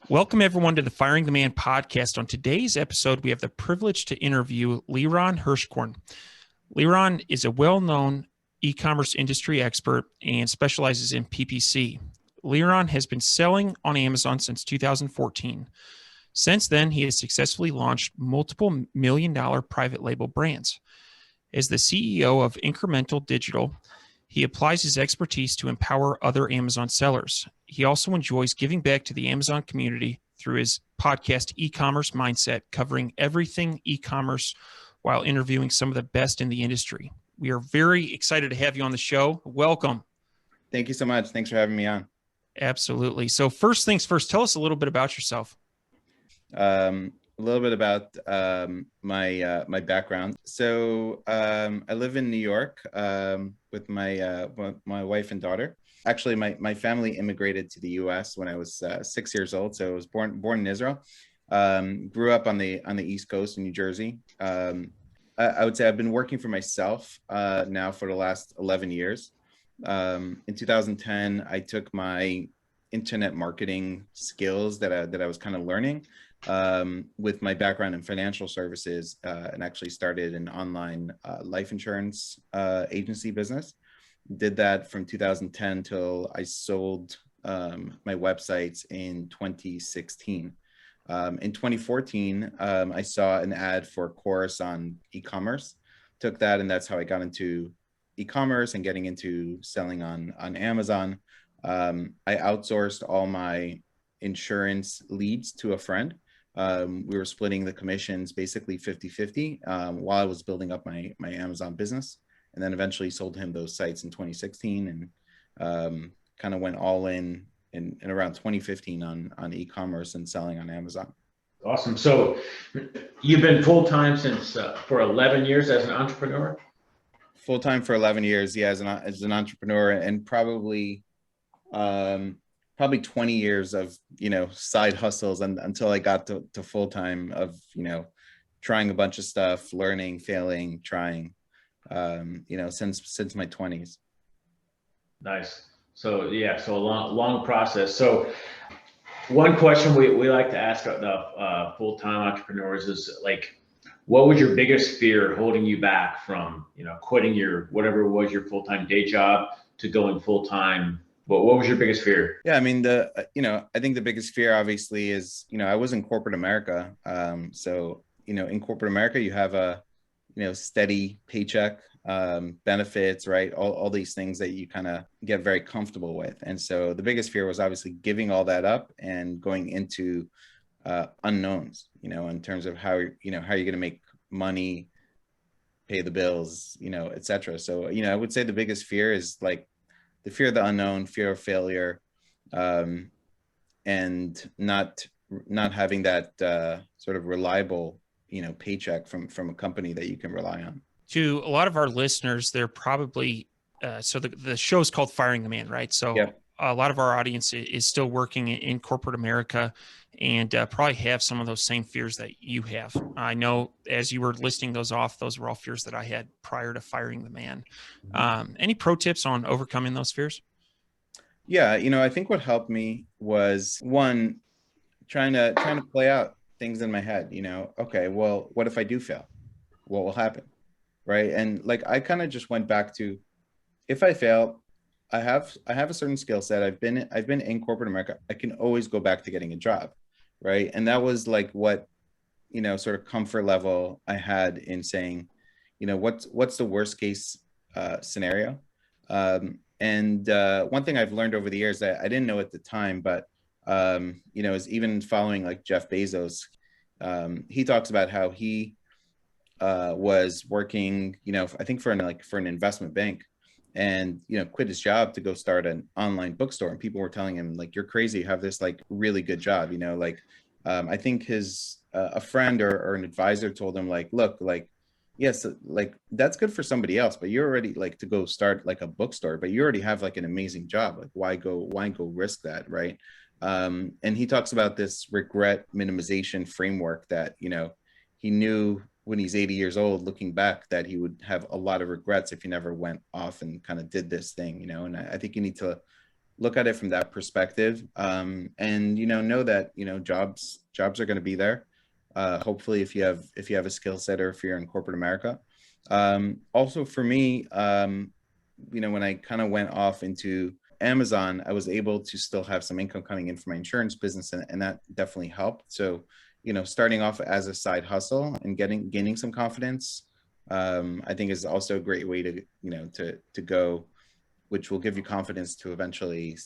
Welcome, everyone, to the Firing the Man podcast. On today's episode, we have the privilege to interview Liran Hirschkorn. Liran is a well-known e-commerce industry expert and specializes in PPC. Liran has been selling on Amazon since 2014. Since then, he has successfully launched multiple million-dollar private label brands. As the CEO of Incrementum Digital, he applies his expertise to empower other Amazon sellers. He also enjoys giving back to the Amazon community through his podcast, Ecommerce Mindset, covering everything e-commerce while interviewing some of the best in the industry. We are very excited to have you on the show. Welcome. Thank you so much. Thanks for having me on. Absolutely. So first things first, tell us a little bit about yourself. A little bit about my background. So I live in New York with my wife and daughter. Actually, my family immigrated to the U.S. when I was 6 years old. So I was born in Israel. Grew up on the East Coast in New Jersey. I would say I've been working for myself now for the last 11 years. In 2010, I took my internet marketing skills that I was kind of learning with my background in financial services and actually started an online life insurance agency business. Did that from 2010 till I sold my websites in 2016. In 2014, I saw an ad for a course on e-commerce, took that, and that's how I got into e-commerce and getting into selling on Amazon. I outsourced all my insurance leads to a friend. We were splitting the commissions basically 50-50 while I was building up my Amazon business, and then eventually sold him those sites in 2016 and kind of went all in around 2015 on e-commerce and selling on Amazon. Awesome. So you've been full-time since for 11 years as an entrepreneur? Full-time for 11 years, yeah, as an entrepreneur, and probably 20 years of, side hustles until I got to full-time of, trying a bunch of stuff, learning, failing, trying, since my 20s. Nice. So yeah, so a long process. So one question we like to ask the full-time entrepreneurs is like, what was your biggest fear holding you back from, quitting your, whatever was your full-time day job to going full-time? What was your biggest fear? Yeah, I mean, I think the biggest fear obviously is, I was in corporate America. So, in corporate America, you have a, steady paycheck, benefits, right? All these things that you kind of get very comfortable with. And so the biggest fear was obviously giving all that up and going into unknowns, in terms of how you're going to make money, pay the bills, et cetera. So, I would say the biggest fear is like the fear of the unknown, fear of failure, and not having that sort of reliable, paycheck from a company that you can rely on. To a lot of our listeners, they're probably, so the show is called Firing the Man, right? So yeah. A lot of our audience is still working in corporate America and probably have some of those same fears that you have. I know as you were listing those off, those were all fears that I had prior to firing the man. Any pro tips on overcoming those fears? Yeah, I think what helped me was one, trying to play out things in my head. Okay, well, what if I do fail? What will happen? Right. And like, I kind of just went back to, if I fail, I have a certain skill set. I've been in corporate America. I can always go back to getting a job. Right. And that was like what, sort of comfort level I had in saying, what's the worst case scenario? And one thing I've learned over the years that I didn't know at the time, but, is even following like Jeff Bezos. He talks about how he was working, I think for an investment bank, and quit his job to go start an online bookstore, and people were telling him like, you're crazy, you have this like really good job, I think his a friend or an advisor told him like, look, like, yes, like that's good for somebody else, but you're already like to go start like a bookstore, but you already have like an amazing job, like why go risk that, right? And he talks about this regret minimization framework that he knew when he's 80 years old, looking back, that he would have a lot of regrets if he never went off and kind of did this thing, and I think you need to look at it from that perspective, and know that jobs are going to be there. Hopefully, if you have a skill set, or if you're in corporate America. Also, for me, when I kind of went off into Amazon, I was able to still have some income coming in from my insurance business, and that definitely helped. So, starting off as a side hustle and gaining some confidence, I think is also a great way to to go, which will give you confidence to eventually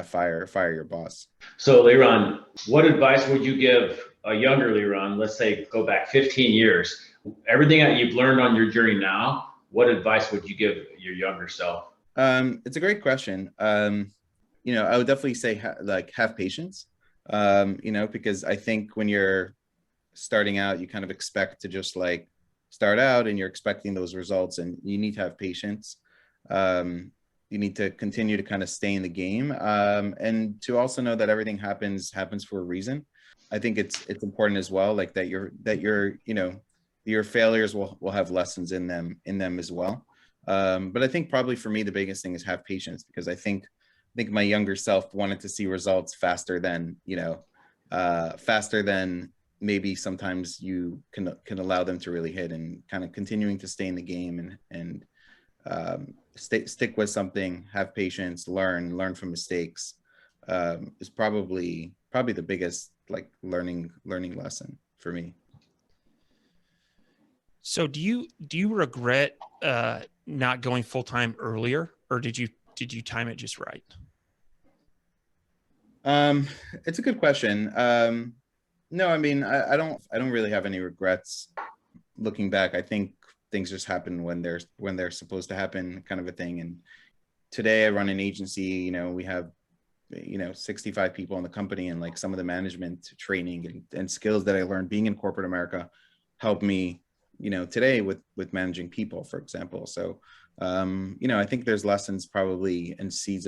fire your boss. So Liran, what advice would you give a younger Liran? Let's say go back 15 years. Everything that you've learned on your journey now, what advice would you give your younger self? It's a great question. I would definitely say have patience. Because I think when you're starting out, you kind of expect to just like start out and you're expecting those results, and you need to have patience. You need to continue to kind of stay in the game, and to also know that everything happens for a reason. I think it's important as well, like that your failures will have lessons in them as well. But I think probably for me the biggest thing is have patience, because I think my younger self wanted to see results faster than maybe sometimes you can allow them to really hit, and kind of continuing to stay in the game and stick with something, have patience, learn from mistakes, is probably the biggest like learning lesson for me. So do you regret not going full-time earlier, or did you time it just right? It's a good question. No, I mean, I don't really have any regrets looking back. I think things just happen when they're supposed to happen, kind of a thing. And today I run an agency, we have 65 people in the company, and like some of the management training and skills that I learned being in corporate America help me today with managing people, for example. So I think there's lessons probably and seeds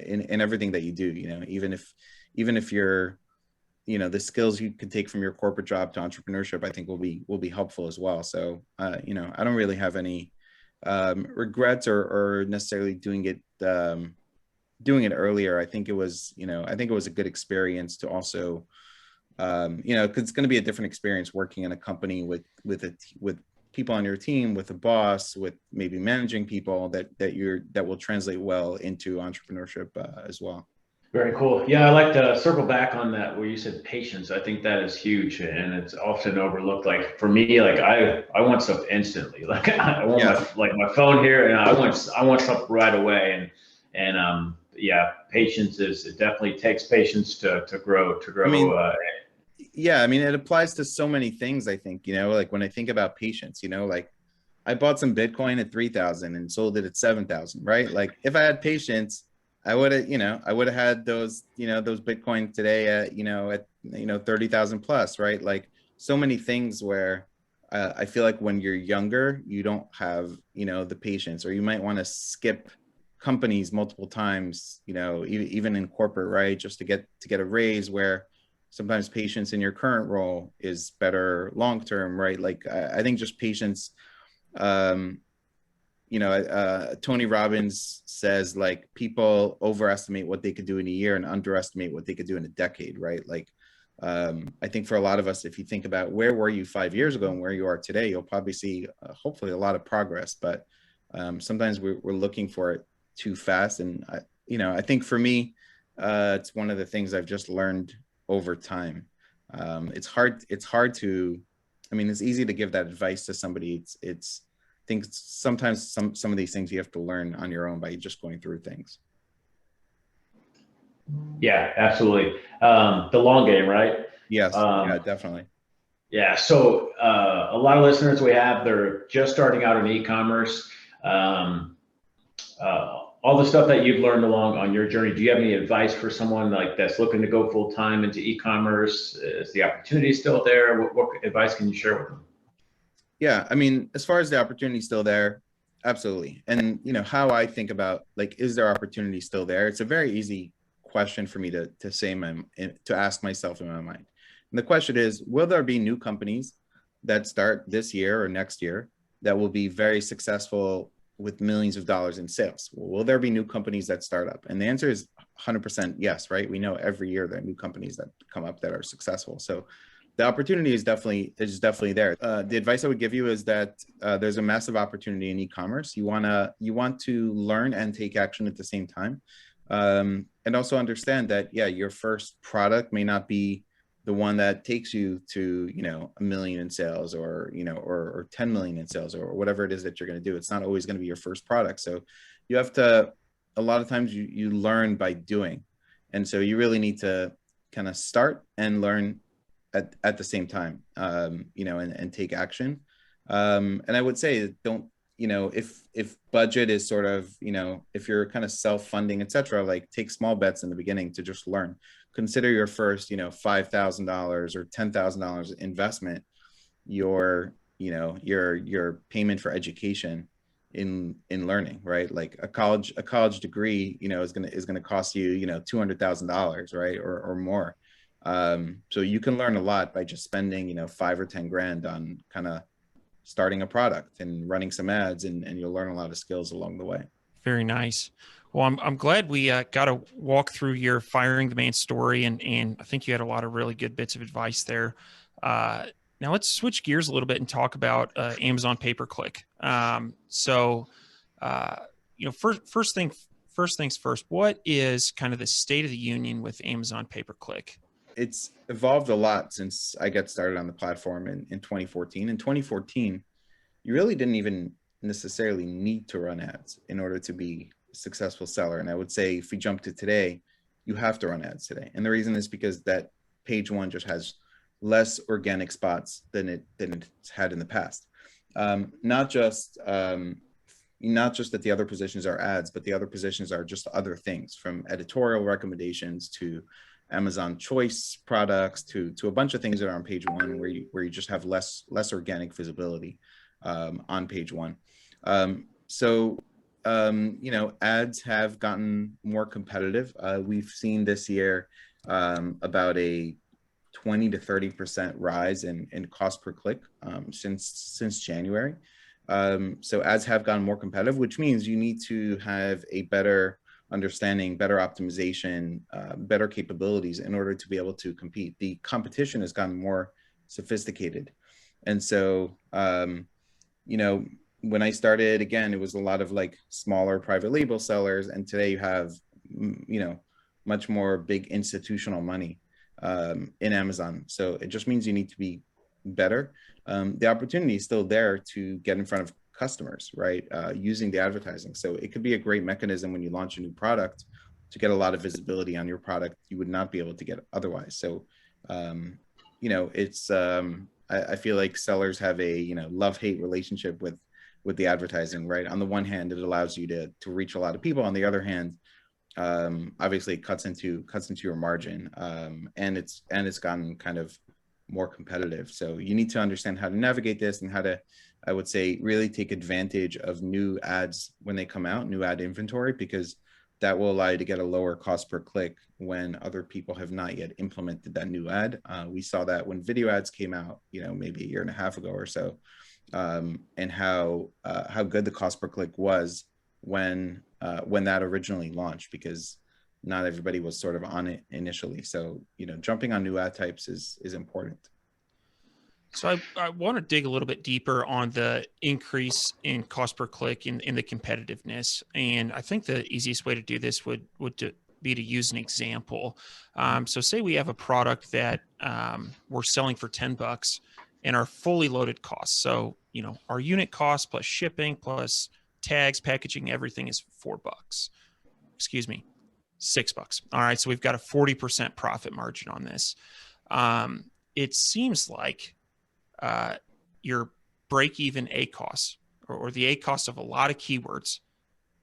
in everything that you do, even if you're the skills you can take from your corporate job to entrepreneurship, I think will be helpful as well. So I don't really have any regrets or necessarily doing it earlier. I think it was a good experience to also because it's going to be a different experience working in a company with people on your team, with a boss, with maybe managing people that will translate well into entrepreneurship as well. Very cool. Yeah, I like to circle back on that where you said patience. I think that is huge, and it's often overlooked. Like for me, like I want stuff instantly. Like I want my phone here, and I want stuff right away. And patience it definitely takes patience to grow. I mean, it applies to so many things. I think like when I think about patience, like I bought some Bitcoin at 3,000 and sold it at 7,000, right? Like if I had patience, I would have had those Bitcoin today at 30,000 plus, right? Like so many things where I feel like when you're younger, you don't have the patience, or you might want to skip companies multiple times, even in corporate, right? Just to get a raise, where sometimes patience in your current role is better long term, right? Like I think just patience. Tony Robbins says like people overestimate what they could do in a year and underestimate what they could do in a decade, right? Like I think for a lot of us, if you think about where were you 5 years ago and where you are today, you'll probably see hopefully a lot of progress. But sometimes we're looking for it too fast, and I think for me, it's one of the things I've just learned over time. It's hard to, it's easy to give that advice to somebody. I think sometimes some of these things you have to learn on your own by just going through things. Yeah, absolutely. The long game, right? Yes. Yeah, definitely. Yeah. So a lot of listeners we have, they're just starting out in e-commerce. All the stuff that you've learned along on your journey, do you have any advice for someone like that's looking to go full time into e-commerce? Is the opportunity still there? What advice can you share with them? Yeah, as far as the opportunity still there, absolutely. And how I think about like, is there opportunity still there? It's a very easy question for me to say to ask myself in my mind. And the question is, will there be new companies that start this year or next year that will be very successful with millions of dollars in sales. Will there be new companies that start up? And the answer is 100% yes, right? We know every year there are new companies that come up that are successful. So the opportunity is definitely there. The advice I would give you is that there's a massive opportunity in e-commerce. You want to learn and take action at the same time, and also understand that your first product may not be the one that takes you to 1 million in sales, or or 10 million in sales, or whatever it is that you're going to do. It's not always going to be your first product. So you have to. A lot of times you learn by doing, and so you really need to kind of start and learn at the same time, and take action. And I would say, don't, if budget is sort of, if you're kind of self-funding, etc., like take small bets in the beginning to just learn. Consider your first, $5,000 or $10,000 investment, your payment for education in learning, right? Like a college degree, is gonna cost you, $200,000, right, or more. So you can learn a lot by just spending, 5 or 10 grand on kind of starting a product and running some ads, and you'll learn a lot of skills along the way. Very nice. Well, I'm glad we got to walk through your firing the man story, and I think you had a lot of really good bits of advice there. Now let's switch gears a little bit and talk about Amazon pay-per-click. First things first. What is kind of the state of the union with Amazon pay-per-click? It's evolved a lot since I got started on the platform in 2014. In 2014, you really didn't even necessarily need to run ads in order to be a successful seller. And I would say if we jump to today, you have to run ads today. And the reason is because that page one just has less organic spots than it's had in the past. Not just that the other positions are ads, but the other positions are just other things, from editorial recommendations to Amazon choice products to a bunch of things that are on page one, where you just have less organic visibility on page one. Ads have gotten more competitive. We've seen this year about a 20 to 30% rise in cost per click since January. So ads have gotten more competitive, which means you need to have a better understanding, better optimization, better capabilities in order to be able to compete. The competition has gotten more sophisticated. And so, when I started, again, it was a lot of like smaller private label sellers. And today you have, much more big institutional money in Amazon. So it just means you need to be better. The opportunity is still there to get in front of customers, right? Using the advertising. So it could be a great mechanism when you launch a new product to get a lot of visibility on your product you would not be able to get otherwise. So, I feel like sellers have a, love-hate relationship with the advertising, right? On the one hand, it allows you to reach a lot of people. On the other hand, obviously it cuts into your margin, and it's gotten kind of more competitive. So you need to understand how to navigate this and how to, I would say, really take advantage of new ads when they come out, new ad inventory, because that will allow you to get a lower cost per click when other people have not yet implemented that new ad. We saw that when video ads came out, maybe a year and a half ago or so, and how good the cost per click was when that originally launched, because not everybody was sort of on it initially. So, jumping on new ad types is important. So I want to dig a little bit deeper on the increase in cost per click in the competitiveness. And I think the easiest way to do this would be to use an example. So say we have a product that we're selling for $10 and our fully loaded costs. So, our unit cost plus shipping plus tags, packaging, everything is $4. Excuse me, $6. All right. So we've got a 40% profit margin on this. It seems like your break-even A costs or the A cost of a lot of keywords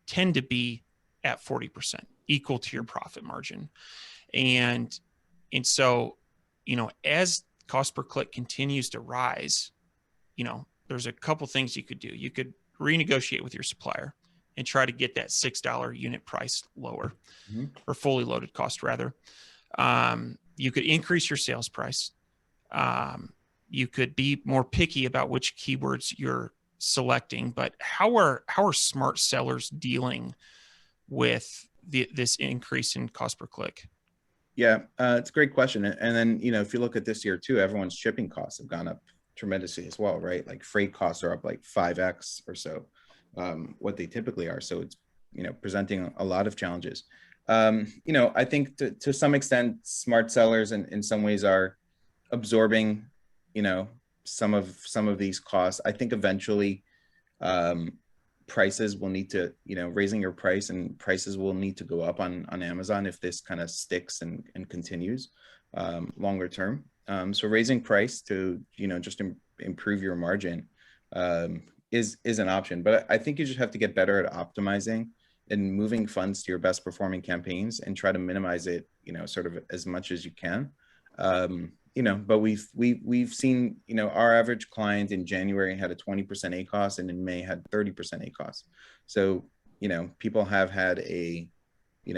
tend to be at 40%, equal to your profit margin. And so, as cost per click continues to rise, there's a couple things you could do. You could renegotiate with your supplier and try to get that $6 unit price lower, or fully loaded cost rather. You could increase your sales price. You could be more picky about which keywords you're selecting, but how are smart sellers dealing with this increase in cost per click? Yeah, it's a great question. And then, if you look at this year too, everyone's shipping costs have gone up tremendously as well, right? Like freight costs are up like 5x or so, what they typically are. So it's, presenting a lot of challenges. I think to some extent, smart sellers in some ways are absorbing, some of these costs. I think eventually, prices will need to, raising your price and prices will need to go up on Amazon if this kind of sticks and continues longer term. So raising price to, just improve your margin is an option. But I think you just have to get better at optimizing and moving funds to your best performing campaigns and try to minimize it, sort of as much as you can. But we've seen, our average client in January had a 20% ACoS and in May had 30% ACoS. So, people have had a,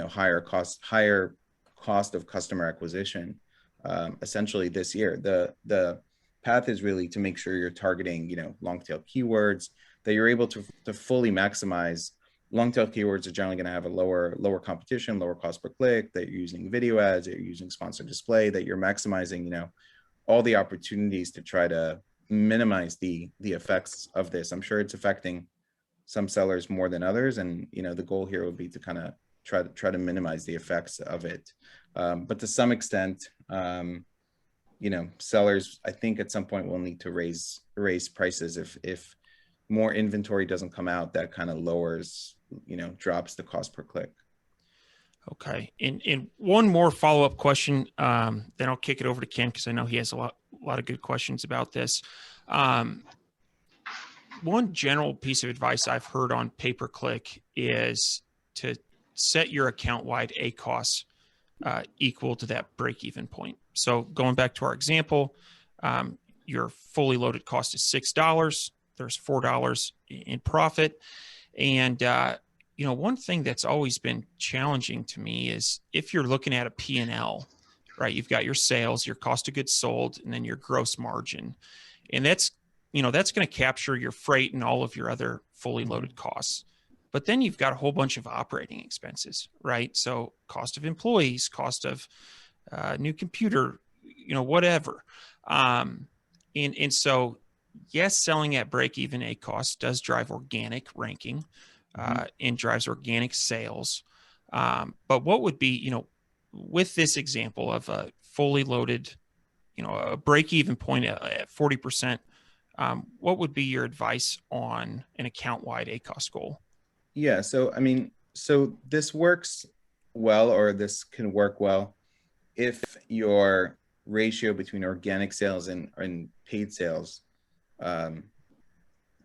higher cost of customer acquisition, essentially this year. The path is really to make sure you're targeting, long tail keywords, that you're able to fully maximize. Long tail keywords are generally going to have a lower competition, lower cost per click, that you're using video ads, that you're using sponsored display, that you're maximizing, all the opportunities to try to minimize the effects of this. I'm sure it's affecting some sellers more than others. And, the goal here would be to kind of try to minimize the effects of it. But to some extent, sellers, I think at some point will need to raise prices if more inventory doesn't come out, that kind of lowers, drops the cost per click. Okay. And one more follow-up question, then I'll kick it over to Ken because I know he has a lot of good questions about this. One general piece of advice I've heard on pay-per-click is to set your account-wide ACoS equal to that break-even point. So going back to our example, your fully loaded cost is $6. There's $4 in profit. And, one thing that's always been challenging to me is if you're looking at a P&L, right, you've got your sales, your cost of goods sold, and then your gross margin. And that's going to capture your freight and all of your other fully loaded costs. But then you've got a whole bunch of operating expenses, right? So cost of employees, cost of new computer, whatever. And so, yes, selling at break-even ACoS does drive organic ranking and drives organic sales. But what would be, with this example of a fully loaded, a break-even point at 40%, what would be your advice on an account-wide ACoS goal? Yeah, so so this works well, or this can work well if your ratio between organic sales and paid sales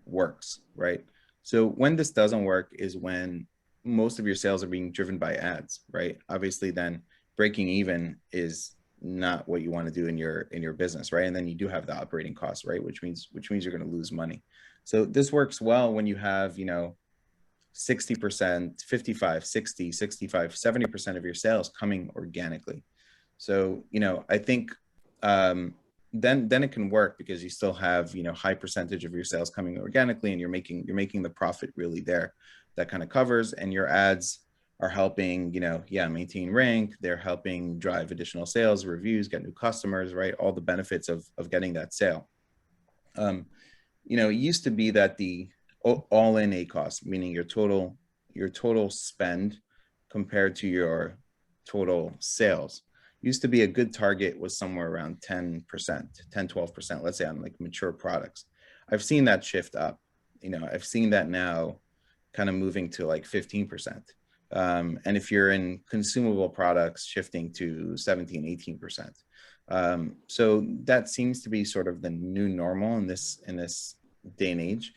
works, right? So when this doesn't work is when most of your sales are being driven by ads, right? Obviously, then breaking even is not what you want to do in your business, right? And then you do have the operating costs, right? Which means you're going to lose money. So this works well when you have, 60%, 55, 60, 65, 70% of your sales coming organically. So, I think then it can work because you still have, high percentage of your sales coming organically, and you're making the profit really there. That kind of covers, and your ads are helping, maintain rank. They're helping drive additional sales, reviews, get new customers, right? All the benefits of getting that sale. It used to be that the all-in ACoS, meaning your total spend compared to your total sales, used to be a good target was somewhere around 10%, 10, 12%, let's say on like mature products. I've seen that shift up. I've seen that now kind of moving to like 15%. And if you're in consumable products, shifting to 17, 18%. So that seems to be sort of the new normal in this day and age,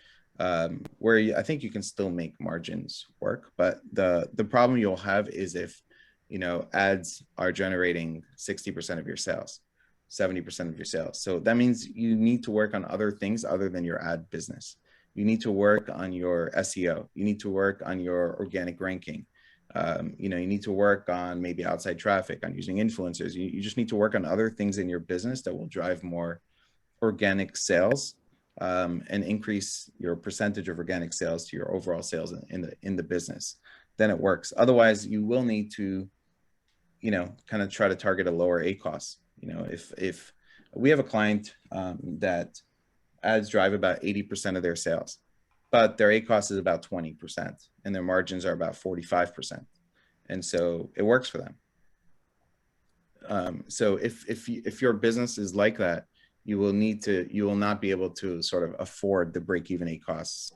where I think you can still make margins work. But the problem you'll have is if, ads are generating 60% of your sales, 70% of your sales. So that means you need to work on other things other than your ad business. You need to work on your SEO. You need to work on your organic ranking. You need to work on maybe outside traffic, on using influencers. You just need to work on other things in your business that will drive more organic sales. and increase your percentage of organic sales to your overall sales in the business, then it works. Otherwise, you will need to, kind of try to target a lower ACoS. If we have a client that ads drive about 80% of their sales, but their ACoS is about 20% and their margins are about 45%. And so it works for them. So if your business is like that, you will not be able to sort of afford the break-even ACoS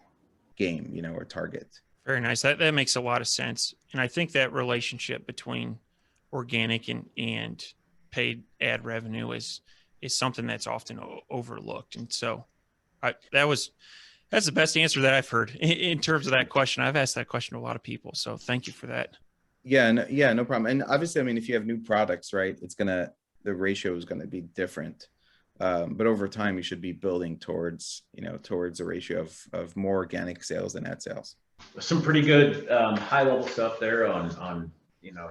game, or target. Very nice. That makes a lot of sense. And I think that relationship between organic and paid ad revenue is something that's often overlooked. And so that's the best answer that I've heard in terms of that question. I've asked that question to a lot of people. So thank you for that. Yeah, no problem. And obviously, I mean, if you have new products, right, the ratio is going to be different. But over time, you should be building towards a ratio of more organic sales than ad sales. Some pretty good high level stuff there on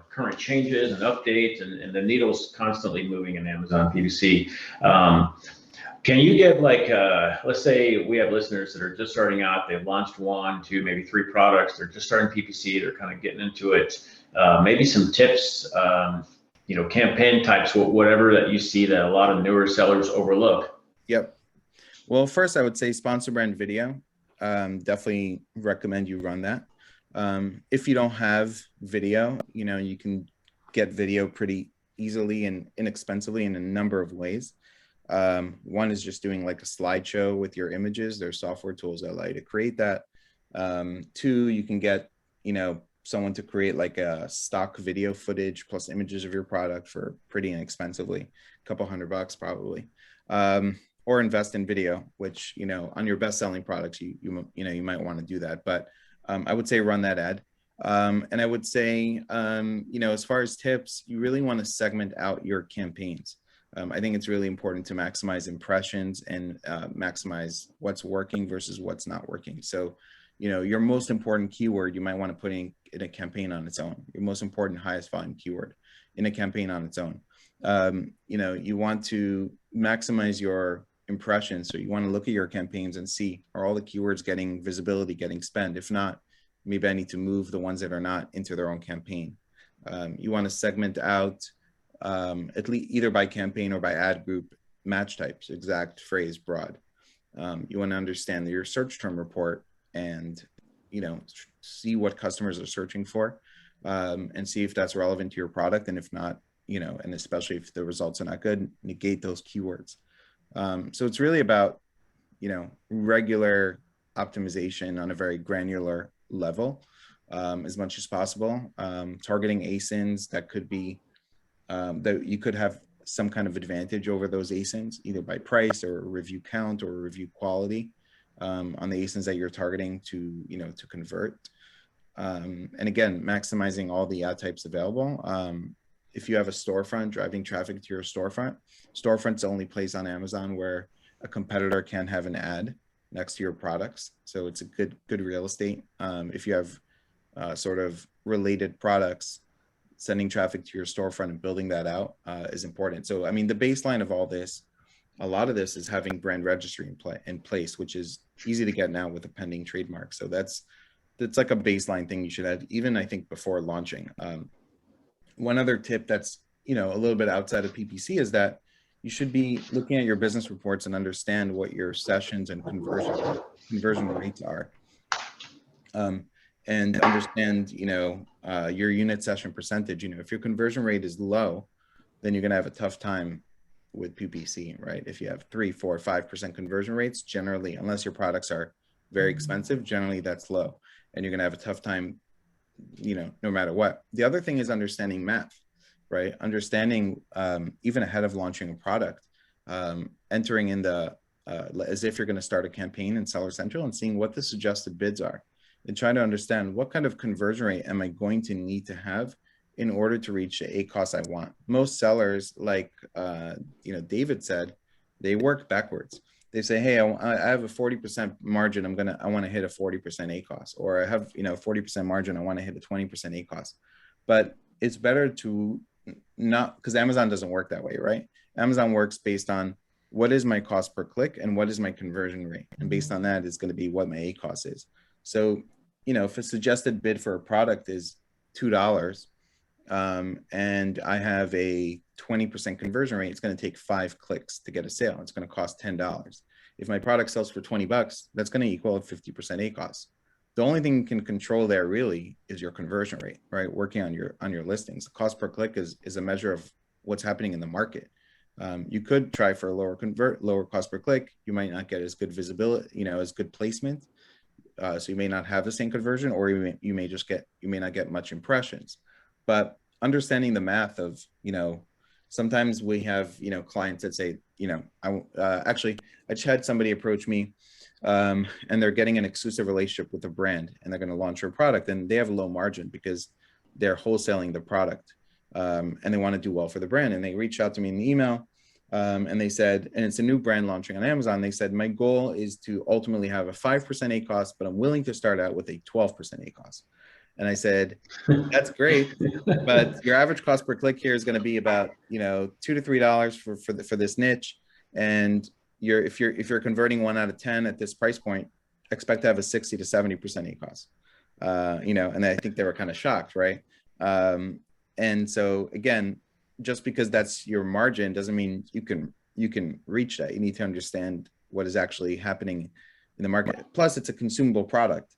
current changes and updates, and the needle's constantly moving in Amazon PPC. Can you give let's say we have listeners that are just starting out, they've launched 1, 2, maybe 3 products, they're just starting PPC, they're kind of getting into it. Maybe some tips, campaign types, whatever that you see that a lot of newer sellers overlook. Yep. Well, first I would say sponsor brand video. Definitely recommend you run that. If you don't have video, you can get video pretty easily and inexpensively in a number of ways. One is just doing like a slideshow with your images. There's software tools that allow you to create that. 2, you can get, someone to create like a stock video footage plus images of your product for pretty inexpensively, a couple $100 probably. Or invest in video, which, on your best-selling products, you might want to do that. But I would say run that ad. And I would say, as far as tips, you really want to segment out your campaigns. I think it's really important to maximize impressions and maximize what's working versus what's not working. So, your most important keyword, you might want to put in a campaign on its own. Your most important, highest volume keyword in a campaign on its own. You want to maximize your impressions. So you want to look at your campaigns and see, are all the keywords getting visibility, getting spend? If not, maybe I need to move the ones that are not into their own campaign. You want to segment out at least either by campaign or by ad group, match types, exact, phrase, broad. You want to understand your search term report and see what customers are searching for, and see if that's relevant to your product. And if not, and especially if the results are not good, negate those keywords. So it's really about regular optimization on a very granular level, as much as possible. Targeting ASINs that could be that you could have some kind of advantage over those ASINs, either by price or review count or review quality, on the ASINs that you're targeting to convert. And again, maximizing all the ad types available. If you have a storefront, driving traffic to your storefront's the only place on Amazon where a competitor can have an ad next to your products. So it's a good real estate. If you have sort of related products, sending traffic to your storefront and building that out is important. So, I mean, the baseline of all this, a lot of this is having brand registry in place, which is easy to get now with a pending trademark. So that's like a baseline thing you should have, even I think before launching. One other tip that's a little bit outside of PPC is that you should be looking at your business reports and understand what your sessions and conversion rates are, and understand your unit session percentage. If your conversion rate is low, then you're going to have a tough time with PPC, right? If you have 3, 4, 5% conversion rates, generally, unless your products are very expensive, generally that's low, and you're going to have a tough time, no matter what. The other thing is understanding math, right? Understanding, even ahead of launching a product, entering in as if you're going to start a campaign in Seller Central and seeing what the suggested bids are, and trying to understand what kind of conversion rate am I going to need to have in order to reach the ACoS I want. Most sellers, like David said, they work backwards. They say, hey, I have a 40% margin. I want to hit a 40% ACoS, or I have 40% margin. I want to hit a 20% ACoS. But it's better to not, because Amazon doesn't work that way, right? Amazon works based on what is my cost per click and what is my conversion rate? And based on that is going to be what my ACOS is. So, if a suggested bid for a product is $2, and I have a 20% conversion rate, it's going to take 5 clicks to get a sale. It's going to cost $10. If my product sells for $20, that's going to equal a 50% ACOS. The only thing you can control there really is your conversion rate, right? Working on your listings. The cost per click is a measure of what's happening in the market. You could try for a lower cost per click. You might not get as good visibility, as good placement. So you may not have the same conversion, or you may not get much impressions. But understanding the math of, sometimes we have, clients that say, actually, I just had somebody approach me, and they're getting an exclusive relationship with a brand, and they're going to launch their product, and they have a low margin because they're wholesaling the product, and they want to do well for the brand. And they reached out to me in the email, and they said, and it's a new brand launching on Amazon. They said, my goal is to ultimately have a 5% ACOS, but I'm willing to start out with a 12% ACOS. And I said, that's great, but your average cost per click here is going to be about, $2 to $3 for this niche. And if you're converting 1 out of 10 at this price point, expect to have a 60 to 70% ACOS. And I think they were kind of shocked, right? And so again, just because that's your margin doesn't mean you can reach that. You need to understand what is actually happening in the market. Plus, it's a consumable product.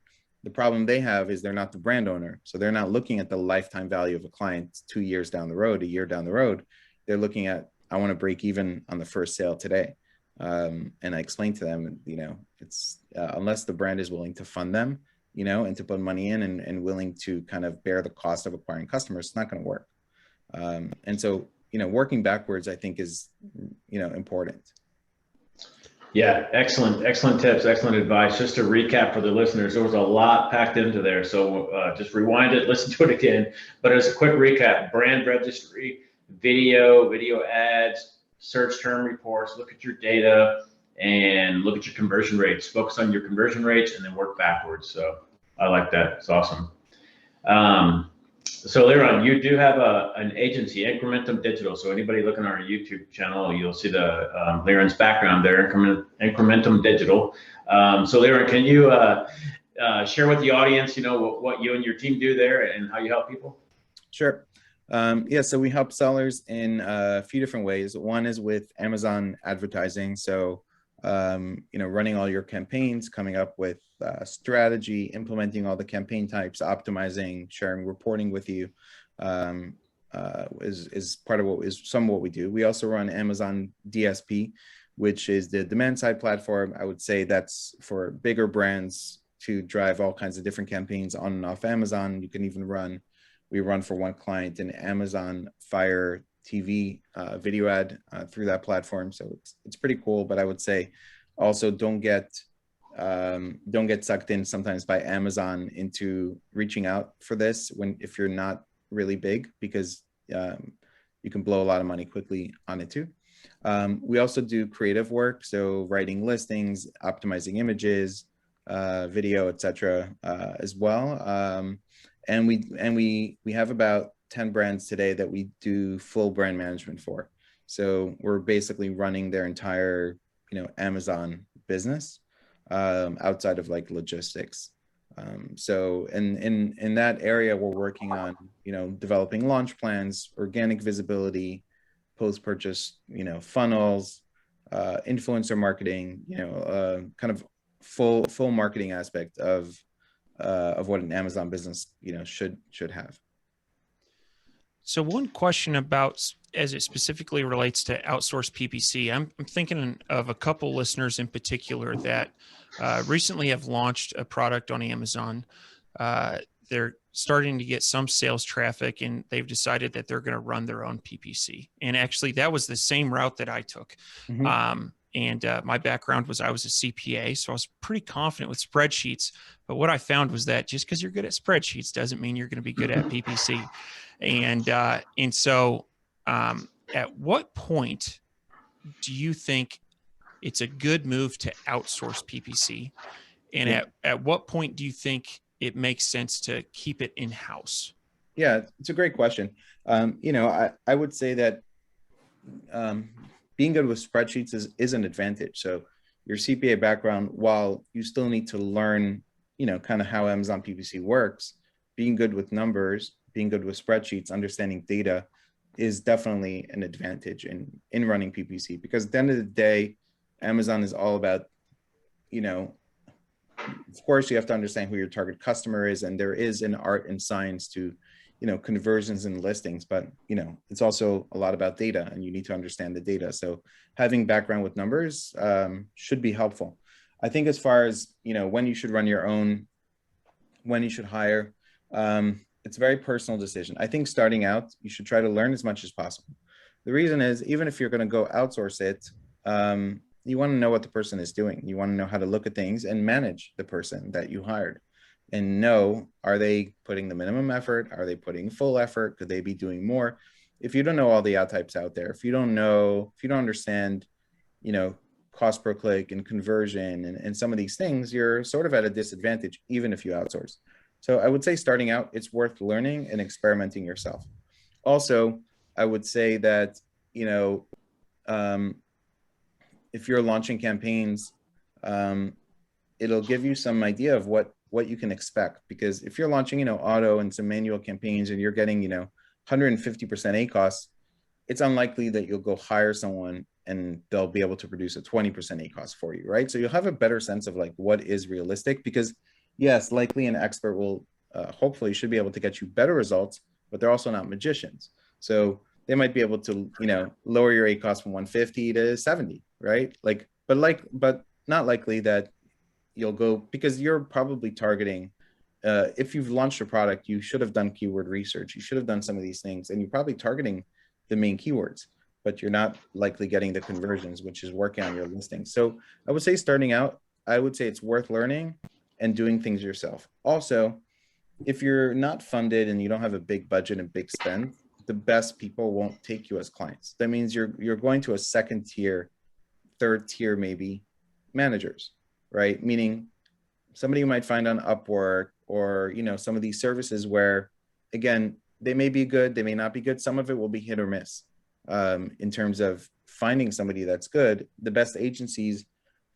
The problem they have is they're not the brand owner. So they're not looking at the lifetime value of a client 2 years down the road, a year down the road. They're looking at, I want to break even on the first sale today. And I explained to them, it's unless the brand is willing to fund them, and to put money in and willing to kind of bear the cost of acquiring customers, it's not going to work. And so, working backwards, I think is, important. Yeah, excellent tips, excellent advice. Just to recap for the listeners, there was a lot packed into there. So just rewind it, listen to it again. But as a quick recap, brand registry, video ads, search term reports, look at your data, and look at your conversion rates. Focus on your conversion rates and then work backwards. So I like that. It's awesome. So Liran, you do have an agency, Incrementum Digital. So anybody looking on our YouTube channel, you'll see the Liran's background there, Incrementum Digital. So Liran, can you share with the audience, what you and your team do there and how you help people? Sure. So we help sellers in a few different ways. One is with Amazon advertising. So, running all your campaigns, coming up with strategy, implementing all the campaign types, optimizing, sharing, reporting with you, is part of some of what we do. We also run Amazon DSP, which is the demand side platform. I would say that's for bigger brands to drive all kinds of different campaigns on and off Amazon. You can even we run for one client an Amazon Fire TV video ad through that platform. So it's pretty cool, but I would say also don't get sucked in sometimes by Amazon into reaching out for this if you're not really big, because you can blow a lot of money quickly on it too. We also do creative work, so writing listings, optimizing images, video, etc. As well. And we have about 10 brands today that we do full brand management for. So we're basically running their entire, Amazon business outside of like logistics. So in that area, we're working on, developing launch plans, organic visibility, post-purchase, funnels, influencer marketing, kind of full marketing aspect of what an Amazon business, should have. So one question about, as it specifically relates to outsourced PPC, I'm thinking of a couple listeners in particular that recently have launched a product on Amazon. They're starting to get some sales traffic, and they've decided that they're going to run their own PPC. And actually, that was the same route that I took. Mm-hmm. And my background was I was a CPA, so I was pretty confident with spreadsheets. But what I found was that just because you're good at spreadsheets doesn't mean you're going to be good at PPC. And so at what point do you think it's a good move to outsource PPC? And at what point do you think it makes sense to keep it in-house? Yeah, it's a great question. I would say that being good with spreadsheets is an advantage. So your CPA background, while you still need to learn, kind of how Amazon PPC works, being good with numbers, being good with spreadsheets, understanding data is definitely an advantage in running PPC, because at the end of the day, Amazon is all about, of course, you have to understand who your target customer is, and there is an art and science to, conversions and listings, but, it's also a lot about data, and you need to understand the data. So having background with numbers should be helpful. I think as far as, when you should run your own, when you should hire, it's a very personal decision. I think starting out, you should try to learn as much as possible. The reason is, even if you're going to go outsource it, you want to know what the person is doing. You want to know how to look at things and manage the person that you hired, and know, are they putting the minimum effort? Are they putting full effort? Could they be doing more? If you don't know all the ad types out there, if you don't understand, cost per click and conversion and some of these things, you're sort of at a disadvantage, even if you outsource. So I would say starting out, it's worth learning and experimenting yourself. Also, I would say that, if you're launching campaigns, it'll give you some idea of what you can expect. Because if you're launching, auto and some manual campaigns, and you're getting, 150% ACoS, it's unlikely that you'll go hire someone and they'll be able to produce a 20% ACoS for you, right? So you'll have a better sense of like what is realistic, because yes, likely an expert will hopefully should be able to get you better results, but they're also not magicians. So they might be able to, lower your ACoS from 150 to 70, right? But not likely that you'll go, because you're probably targeting, if you've launched a product, you should have done keyword research. You should have done some of these things, and you're probably targeting the main keywords, but you're not likely getting the conversions, which is working on your listing. So I would say starting out, I would say it's worth learning and doing things yourself. Also, if you're not funded and you don't have a big budget and big spend, the best people won't take you as clients. That means you're going to a second tier, third tier, maybe managers, right? Meaning somebody you might find on Upwork, or, some of these services where, again, they may be good, they may not be good. Some of it will be hit or miss in terms of finding somebody that's good. The best agencies,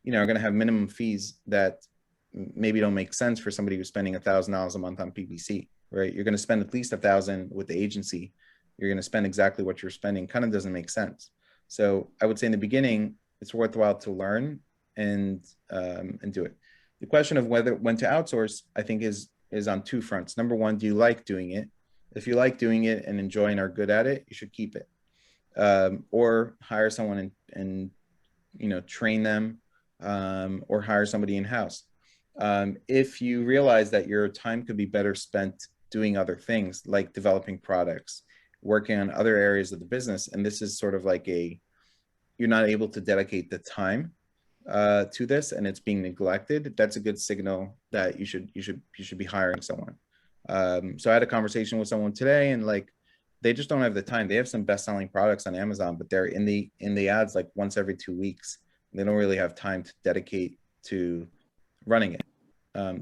are going to have minimum fees that maybe don't make sense for somebody who's spending $1,000 a month on PPC, right? You're going to spend at least $1,000 with the agency. You're going to spend exactly what you're spending. Kind of doesn't make sense. So I would say in the beginning, it's worthwhile to learn and do it. The question of when to outsource, I think is on two fronts. Number one, do you like doing it? If you like doing it and enjoy and are good at it, you should keep it. Or hire someone and train them, or hire somebody in-house. If you realize that your time could be better spent doing other things, like developing products, working on other areas of the business, and this is sort of like you're not able to dedicate the time to this, and it's being neglected, that's a good signal that you should be hiring someone. So I had a conversation with someone today, and they just don't have the time. They have some best-selling products on Amazon, but they're in the ads like once every 2 weeks. They don't really have time to dedicate to running it.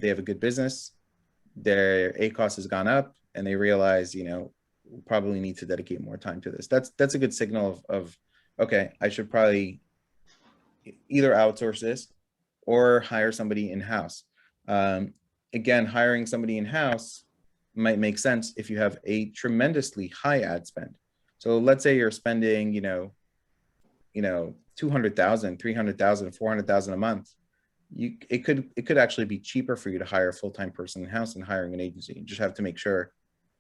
They have a good business, their ACoS has gone up, and they realize, probably need to dedicate more time to this. That's a good signal of okay, I should probably either outsource this or hire somebody in-house. Again, hiring somebody in-house might make sense if you have a tremendously high ad spend. So let's say you're spending, 200,000, 300,000, 400,000 a month. It could actually be cheaper for you to hire a full-time person in-house than hiring an agency. You just have to make sure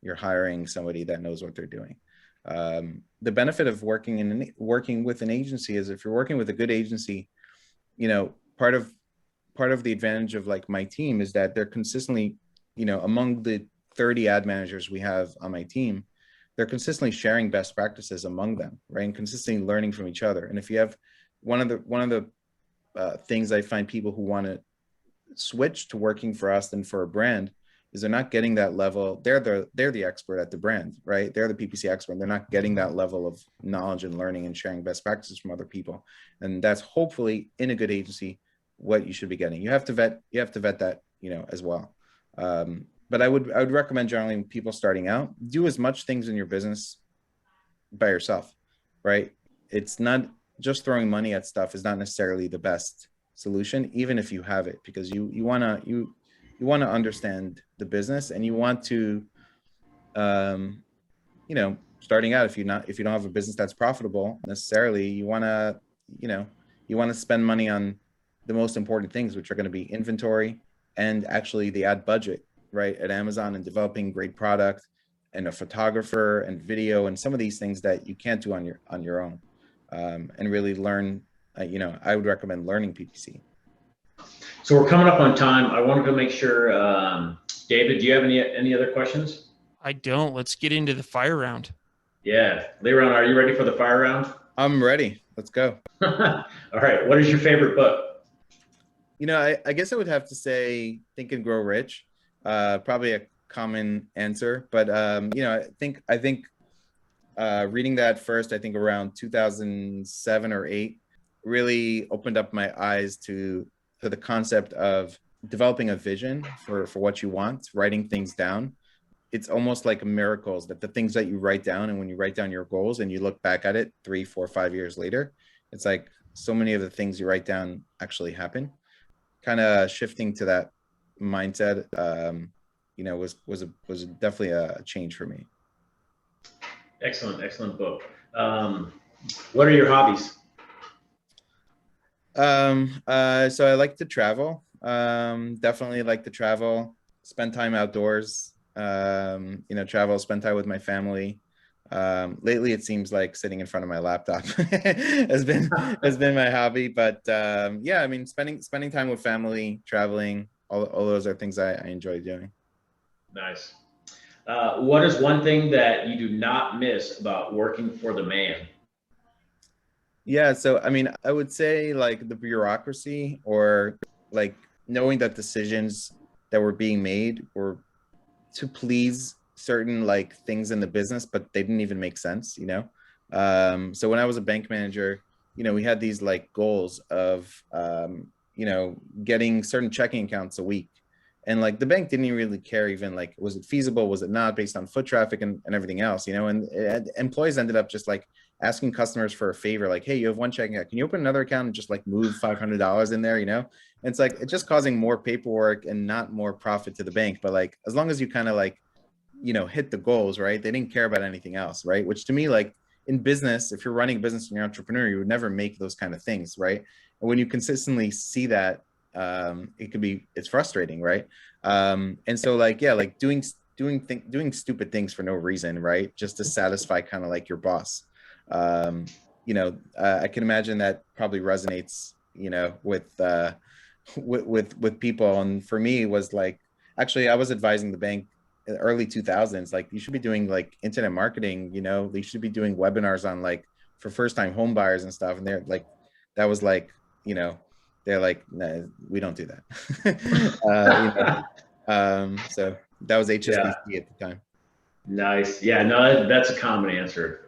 you're hiring somebody that knows what they're doing. The benefit of working with an agency is, if you're working with a good agency, part of the advantage of my team is that they're consistently, among the 30 ad managers we have on my team, they're consistently sharing best practices among them, right? And consistently learning from each other. And if you have one of the things I find people who want to switch to working for us than for a brand is they're not getting that level. They're the expert at the brand, right? They're the PPC expert. They're not getting that level of knowledge and learning and sharing best practices from other people. And that's hopefully, in a good agency, what you should be getting. You have to vet that, as well. But I would recommend generally people starting out, do as much things in your business by yourself, right? It's not just throwing money at stuff is not necessarily the best solution, even if you have it, because you want to understand the business, and you want to, starting out, if you don't have a business that's profitable necessarily, you want to spend money on the most important things, which are going to be inventory and actually the ad budget, right, at Amazon, and developing great product and a photographer and video and some of these things that you can't do on your own, and really learn. I would recommend learning PPC. So we're coming up on time. I wanted to make sure, David, do you have any other questions? I don't. Let's get into the fire round. Yeah. Liran, are you ready for the fire round? I'm ready. Let's go. All right. What is your favorite book? I guess I would have to say Think and Grow Rich. Probably a common answer, but I think reading that first, I think around 2007 or 8, really opened up my eyes to the concept of developing a vision for what you want, writing things down. It's almost like miracles that the things that you write down, and when you write down your goals and you look back at it 3, 4, 5 years later, it's like so many of the things you write down actually happen. Kind of shifting to that mindset, was definitely a change for me. Excellent book. What are your hobbies? So I like to travel. Definitely like to travel, spend time outdoors, spend time with my family. Lately it seems like sitting in front of my laptop has been my hobby, but spending time with family, traveling, all those are things I enjoy doing. Nice. What is one thing that you do not miss about working for the man? Yeah, so I would say like the bureaucracy, or like knowing that decisions that were being made were to please certain like things in the business, but they didn't even make sense, So when I was a bank manager, we had these like goals of, getting certain checking accounts a week. And like the bank didn't really care, even like, was it feasible? Was it not, based on foot traffic and everything else, and employees ended up just like asking customers for a favor, like, hey, you have one checking account, can you open another account and just like move $500 in there, And it's like, it's just causing more paperwork and not more profit to the bank. But like, as long as you kind of like, hit the goals, right? They didn't care about anything else, right? Which to me, like in business, if you're running a business and you're an entrepreneur, you would never make those kind of things, right? And when you consistently see that, it's frustrating, right? And so like, yeah, like doing stupid things for no reason, right? Just to satisfy kind of like your boss. I can imagine that probably resonates, with people. And for me, it was like, actually, I was advising the bank in the early 2000s, like you should be doing like internet marketing, they should be doing webinars on like for first time home buyers and stuff. And they're like, that was like, they're like, no, we don't do that. So that was HSBC at the time. Nice. Yeah, no, that's a common answer.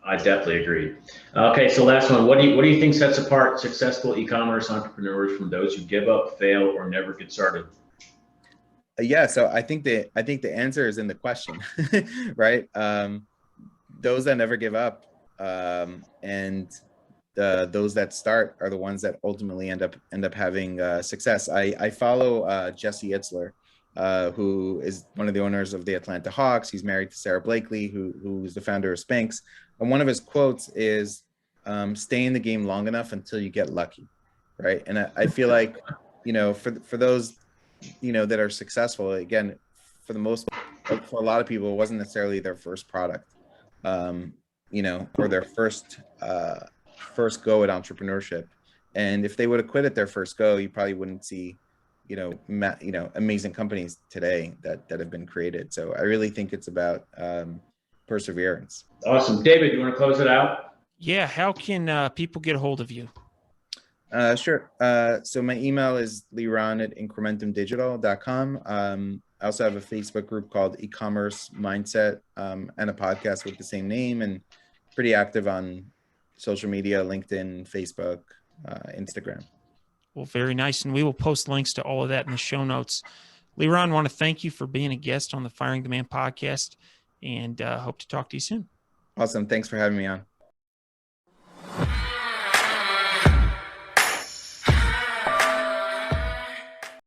I definitely agree. Okay, so last one. What do you think sets apart successful e-commerce entrepreneurs from those who give up, fail, or never get started? Yeah, so I think the answer is in the question, right? Those that never give up, and those that start are the ones that ultimately end up having success. I follow Jesse Itzler, who is one of the owners of the Atlanta Hawks. He's married to Sarah Blakely, who's the founder of Spanx. And one of his quotes is, stay in the game long enough until you get lucky, right? And I feel like, for those, that are successful, again, for a lot of people, it wasn't necessarily their first product, or their first go at entrepreneurship. And if they would have quit at their first go, you probably wouldn't see amazing companies today that have been created. So I really think it's about perseverance. Awesome. David, you want to close it out? Yeah. How can people get a hold of you? Sure. So my email is liran@incrementumdigital.com. I also have a Facebook group called Ecommerce Mindset, and a podcast with the same name, and pretty active on social media, LinkedIn, Facebook, Instagram. Well, very nice. And we will post links to all of that in the show notes. Liran, I want to thank you for being a guest on the Firing the Man podcast, and hope to talk to you soon. Awesome. Thanks for having me on.